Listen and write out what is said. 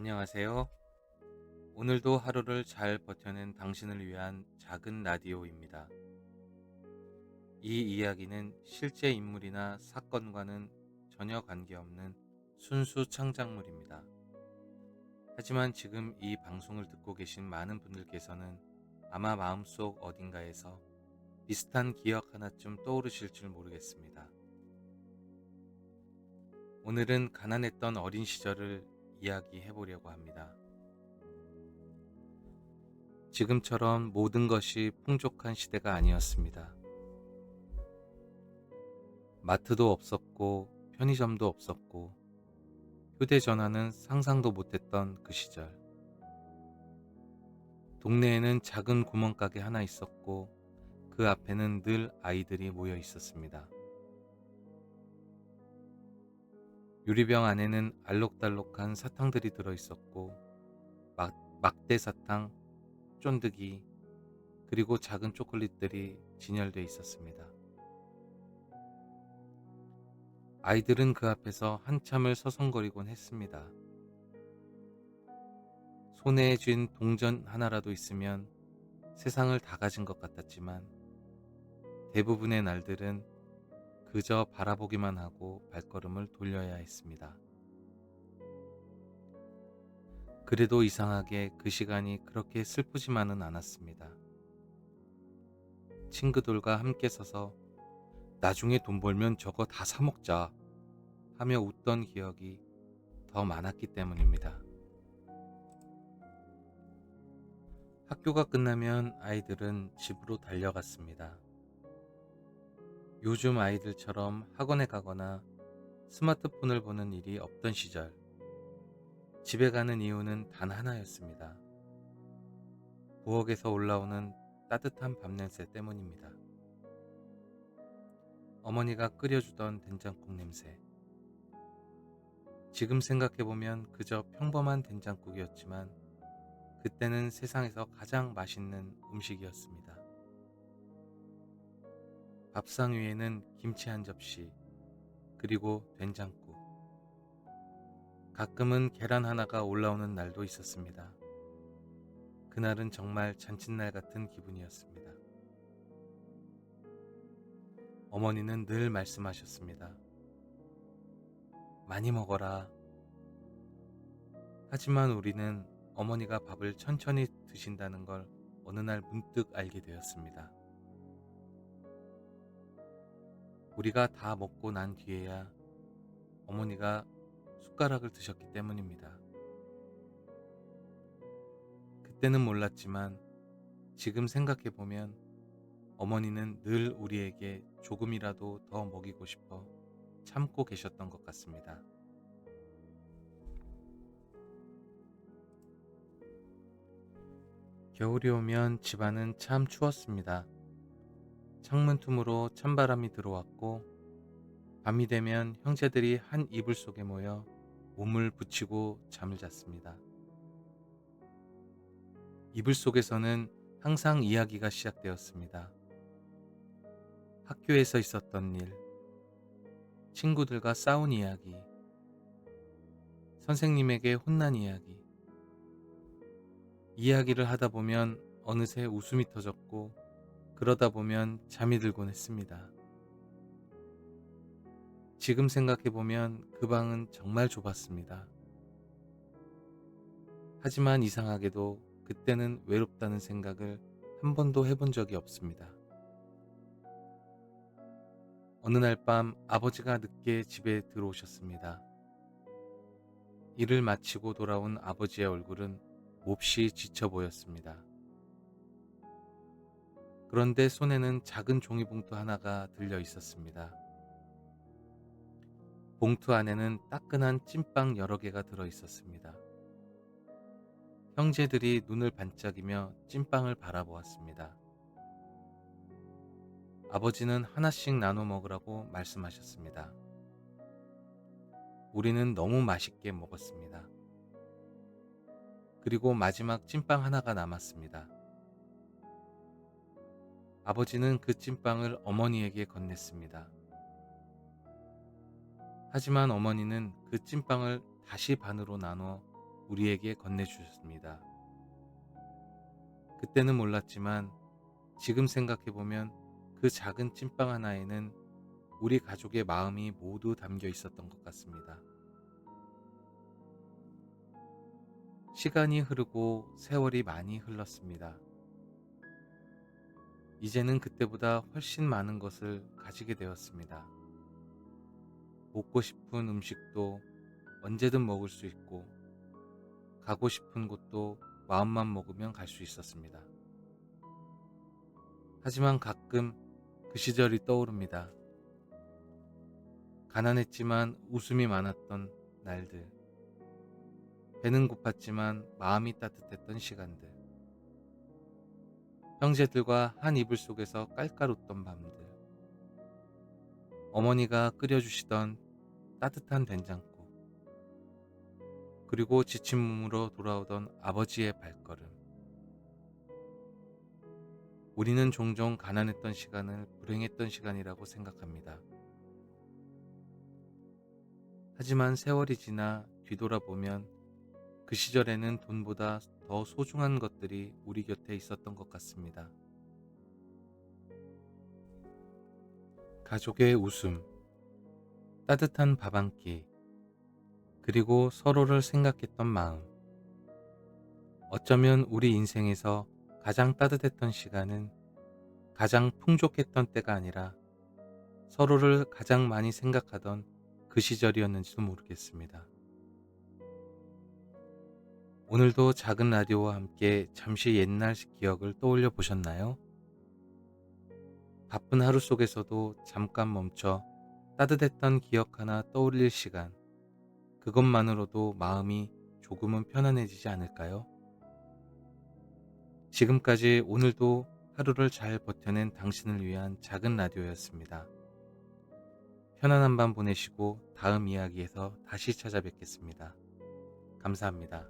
안녕하세요. 오늘도 하루를 잘 버텨낸 당신을 위한 작은 라디오입니다. 이 이야기는 실제 인물이나 사건과는 전혀 관계없는 순수 창작물입니다. 하지만 지금 이 방송을 듣고 계신 많은 분들께서는 아마 마음속 어딘가에서 비슷한 기억 하나쯤 떠오르실 줄 모르겠습니다. 오늘은 가난했던 어린 시절을 이야기해 보려고 합니다. 지금처럼 모든 것이 풍족한 시대가 아니었습니다. 마트도 없었고 편의점도 없었고 휴대전화는 상상도 못했던 그 시절. 동네에는 작은 구멍가게 하나 있었고 그 앞에는 늘 아이들이 모여 있었습니다. 유리병 안에는 알록달록한 사탕들이 들어있었고 막대 사탕, 쫀득이, 그리고 작은 초콜릿들이 진열되어 있었습니다. 아이들은 그 앞에서 한참을 서성거리곤 했습니다. 손에 쥔 동전 하나라도 있으면 세상을 다 가진 것 같았지만 대부분의 날들은 그저 바라보기만 하고 발걸음을 돌려야 했습니다. 그래도 이상하게 그 시간이 그렇게 슬프지만은 않았습니다. 친구들과 함께 서서 나중에 돈 벌면 저거 다 사 먹자 하며 웃던 기억이 더 많았기 때문입니다. 학교가 끝나면 아이들은 집으로 달려갔습니다. 요즘 아이들처럼 학원에 가거나 스마트폰을 보는 일이 없던 시절, 집에 가는 이유는 단 하나였습니다. 부엌에서 올라오는 따뜻한 밥 냄새 때문입니다. 어머니가 끓여주던 된장국 냄새. 지금 생각해보면 그저 평범한 된장국이었지만 그때는 세상에서 가장 맛있는 음식이었습니다. 밥상 위에는 김치 한 접시, 그리고 된장국. 가끔은 계란 하나가 올라오는 날도 있었습니다. 그날은 정말 잔칫날 같은 기분이었습니다. 어머니는 늘 말씀하셨습니다. 많이 먹어라. 하지만 우리는 어머니가 밥을 천천히 드신다는 걸 어느 날 문득 알게 되었습니다. 우리가 다 먹고 난 뒤에야 어머니가 숟가락을 드셨기 때문입니다. 그때는 몰랐지만 지금 생각해보면 어머니는 늘 우리에게 조금이라도 더 먹이고 싶어 참고 계셨던 것 같습니다. 겨울이 오면 집안은 참 추웠습니다. 창문 틈으로 찬바람이 들어왔고 밤이 되면 형제들이 한 이불 속에 모여 몸을 붙이고 잠을 잤습니다. 이불 속에서는 항상 이야기가 시작되었습니다. 학교에서 있었던 일, 친구들과 싸운 이야기, 선생님에게 혼난 이야기. 이야기를 하다 보면 어느새 웃음이 터졌고 그러다 보면 잠이 들곤 했습니다. 지금 생각해보면 그 방은 정말 좁았습니다. 하지만 이상하게도 그때는 외롭다는 생각을 한 번도 해본 적이 없습니다. 어느 날 밤 아버지가 늦게 집에 들어오셨습니다. 일을 마치고 돌아온 아버지의 얼굴은 몹시 지쳐 보였습니다. 그런데 손에는 작은 종이봉투 하나가 들려 있었습니다. 봉투 안에는 따끈한 찐빵 여러 개가 들어 있었습니다. 형제들이 눈을 반짝이며 찐빵을 바라보았습니다. 아버지는 하나씩 나눠 먹으라고 말씀하셨습니다. 우리는 너무 맛있게 먹었습니다. 그리고 마지막 찐빵 하나가 남았습니다. 아버지는 그 찐빵을 어머니에게 건넸습니다. 하지만 어머니는 그 찐빵을 다시 반으로 나눠 우리에게 건네주셨습니다. 그때는 몰랐지만 지금 생각해보면 그 작은 찐빵 하나에는 우리 가족의 마음이 모두 담겨 있었던 것 같습니다. 시간이 흐르고 세월이 많이 흘렀습니다. 이제는 그때보다 훨씬 많은 것을 가지게 되었습니다. 먹고 싶은 음식도 언제든 먹을 수 있고, 가고 싶은 곳도 마음만 먹으면 갈 수 있었습니다. 하지만 가끔 그 시절이 떠오릅니다. 가난했지만 웃음이 많았던 날들, 배는 고팠지만 마음이 따뜻했던 시간들, 형제들과 한 이불 속에서 깔깔 웃던 밤들, 어머니가 끓여주시던 따뜻한 된장국, 그리고 지친 몸으로 돌아오던 아버지의 발걸음. 우리는 종종 가난했던 시간을 불행했던 시간이라고 생각합니다. 하지만 세월이 지나 뒤돌아보면 그 시절에는 돈보다 더 소중한 것들이 우리 곁에 있었던 것 같습니다. 가족의 웃음, 따뜻한 밥 한 끼, 그리고 서로를 생각했던 마음. 어쩌면 우리 인생에서 가장 따뜻했던 시간은 가장 풍족했던 때가 아니라 서로를 가장 많이 생각하던 그 시절이었는지도 모르겠습니다. 오늘도 작은 라디오와 함께 잠시 옛날 기억을 떠올려 보셨나요? 바쁜 하루 속에서도 잠깐 멈춰 따뜻했던 기억 하나 떠올릴 시간, 그것만으로도 마음이 조금은 편안해지지 않을까요? 지금까지 오늘도 하루를 잘 버텨낸 당신을 위한 작은 라디오였습니다. 편안한 밤 보내시고 다음 이야기에서 다시 찾아뵙겠습니다. 감사합니다.